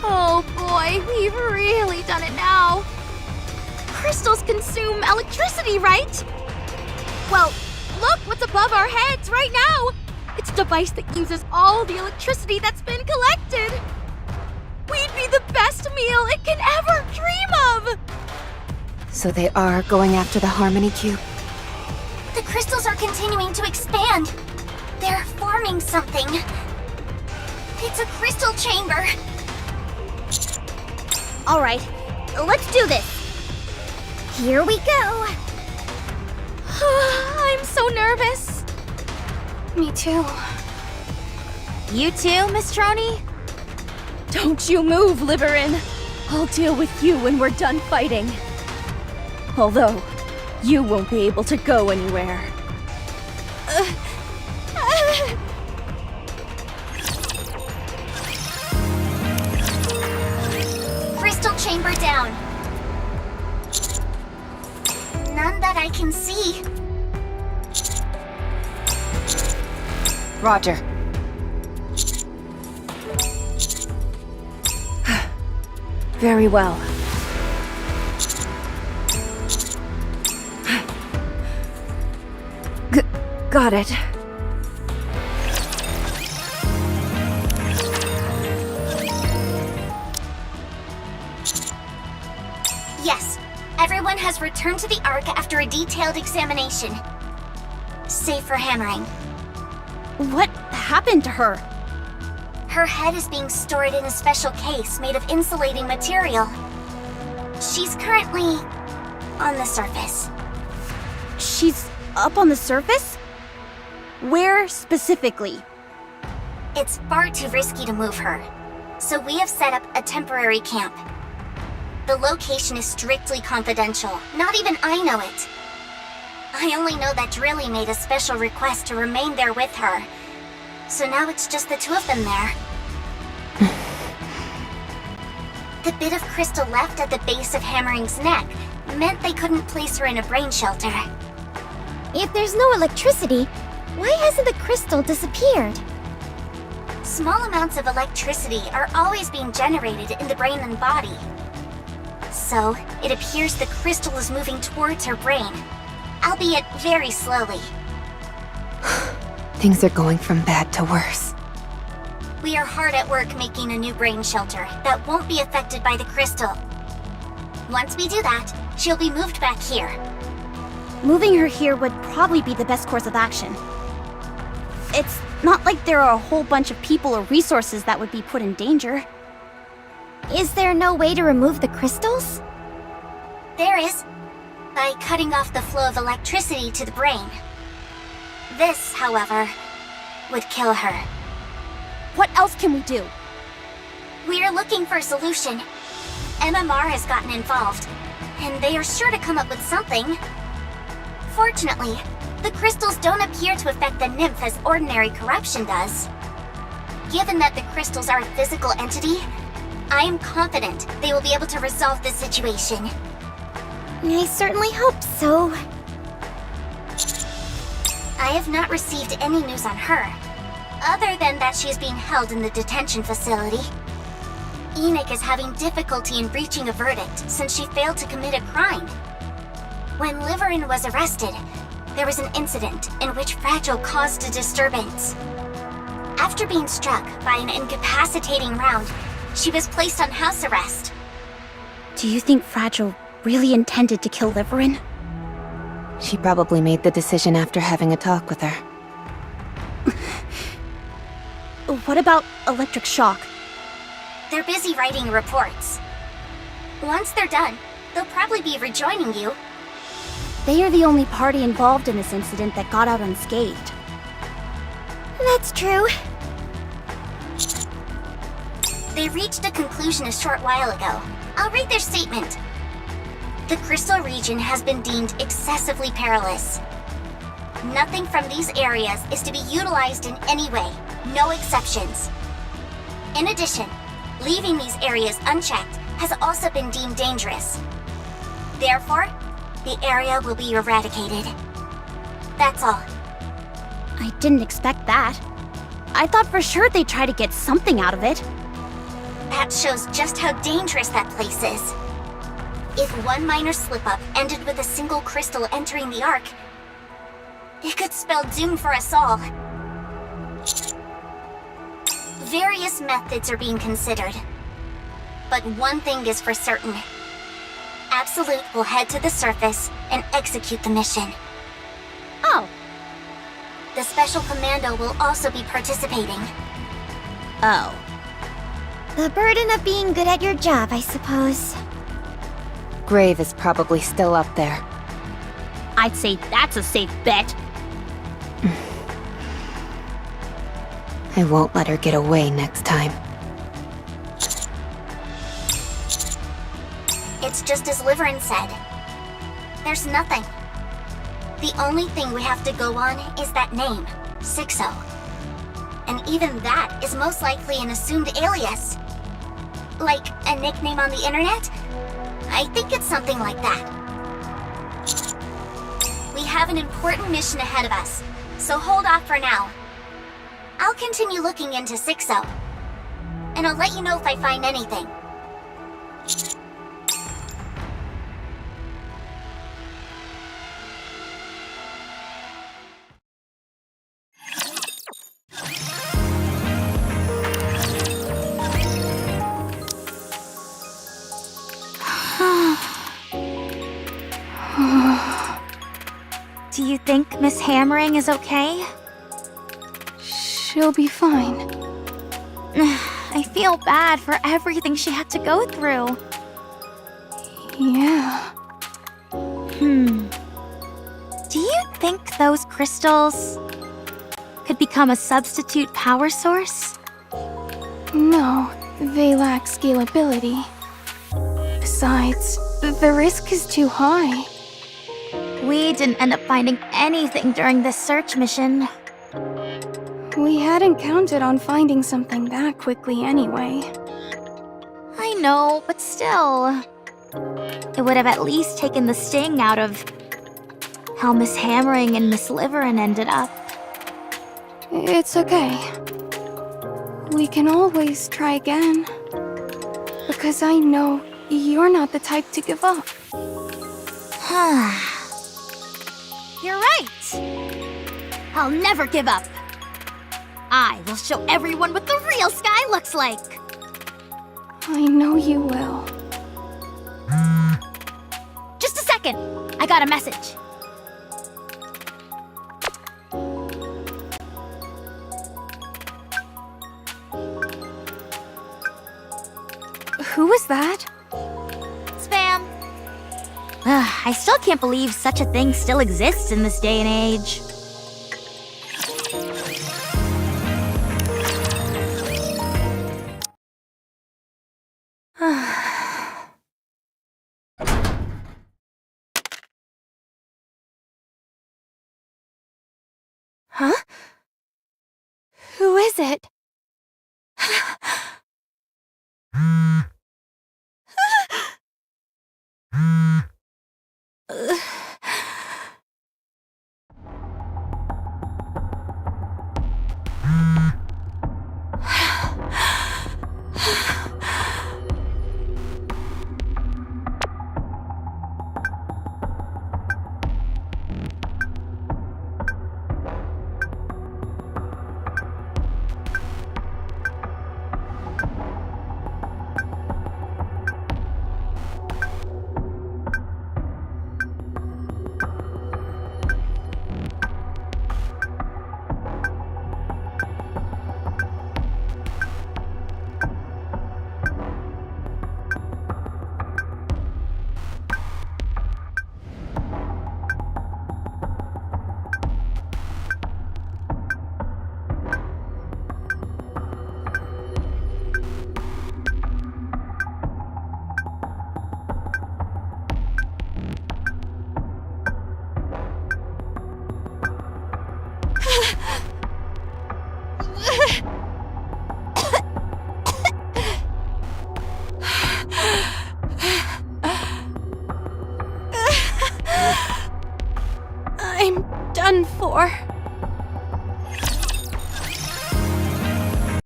Oh boy, we've really done it now. Crystals consume electricity, right? Well, look what's above our heads right now! It's a device that uses all the electricity that's been collected! We'd be the best meal it can ever dream of! So they are going after the Harmony Cube? The crystals are continuing to expand. They're forming something. It's a crystal chamber! Alright, let's do this! Here we go! I'm so nervous. Me too. You too, Miss Troney? Don't you move, Liverin. I'll deal with you when we're done fighting. Although, you won't be able to go anywhere. Crystal chamber down. None that I can see. Roger. Very well. Got it. Yes, everyone has returned to the Ark after a detailed examination. Save for hammering. What happened to her? Her head is being stored in a special case made of insulating material. She's currently on the surface. She's up on the surface? Where specifically? It's far too risky to move her, so we have set up a temporary camp. The location is strictly confidential. Not even I know it. I only know that Drilly made a special request to remain there with her. So now it's just the two of them there. The bit of crystal left at the base of Hammering's neck meant they couldn't place her in a brain shelter. If there's no electricity, why hasn't the crystal disappeared? Small amounts of electricity are always being generated in the brain and body. So, it appears the crystal is moving towards her brain, albeit very slowly. Things are going from bad to worse. We are hard at work making a new brain shelter that won't be affected by the crystal. Once we do that, she'll be moved back here. Moving her here would probably be the best course of action. It's not like there are a whole bunch of people or resources that would be put in danger. Is there no way to remove the crystals? There is, by cutting off the flow of electricity to the brain. This, however, would kill her. What else can we do? We're looking for a solution. MMR has gotten involved, and they are sure to come up with something. Fortunately, the crystals don't appear to affect the nymph as ordinary corruption does. Given that the crystals are a physical entity, I am confident they will be able to resolve this situation. I certainly hope so. I have not received any news on her, other than that she is being held in the detention facility. Enoch is having difficulty in reaching a verdict since she failed to commit a crime. When Liverin was arrested, there was an incident in which Fragile caused a disturbance. After being struck by an incapacitating round, she was placed on house arrest. Do you think Fragile really intended to kill Liverin? She probably made the decision after having a talk with her. What about electric shock? They're busy writing reports. Once they're done, they'll probably be rejoining you. They are the only party involved in this incident that got out unscathed. That's true. They reached a conclusion a short while ago. I'll read their statement. The crystal region has been deemed excessively perilous. Nothing from these areas is to be utilized in any way, no exceptions. In addition, leaving these areas unchecked has also been deemed dangerous. Therefore, the area will be eradicated. That's all. I didn't expect that. I thought for sure they'd try to get something out of it. That shows just how dangerous that place is. If one minor slip-up ended with a single crystal entering the Ark, it could spell doom for us all. Various methods are being considered. But one thing is for certain. Absolute will head to the surface and execute the mission. Oh, The Special Commando will also be participating. Oh. The burden of being good at your job, I suppose. Grave is probably still up there. I'd say that's a safe bet. I won't let her get away next time. It's just as Liverin said. There's nothing. The only thing we have to go on is that name, Sixo. And even that is most likely an assumed alias. Like a nickname on the internet? I think it's something like that. We have an important mission ahead of us, so hold off for now. I'll continue looking into Sixo, and I'll let you know if I find anything. Do you think Miss Hammering is okay? She'll be fine. I feel bad for everything she had to go through. Yeah. Do you think those crystals could become a substitute power source? No, they lack scalability. Besides, the risk is too high. We didn't end up finding anything during this search mission. We hadn't counted on finding something that quickly anyway. I know, but still. It would have at least taken the sting out of how Miss Hammering and Miss Liverin ended up. It's okay. We can always try again. Because I know you're not the type to give up. You're right! I'll never give up. I will show everyone what the real sky looks like! I know you will. Just a second! I got a message. Who was that? Spam. I still can't believe such a thing still exists in this day and age. Huh? Who is it?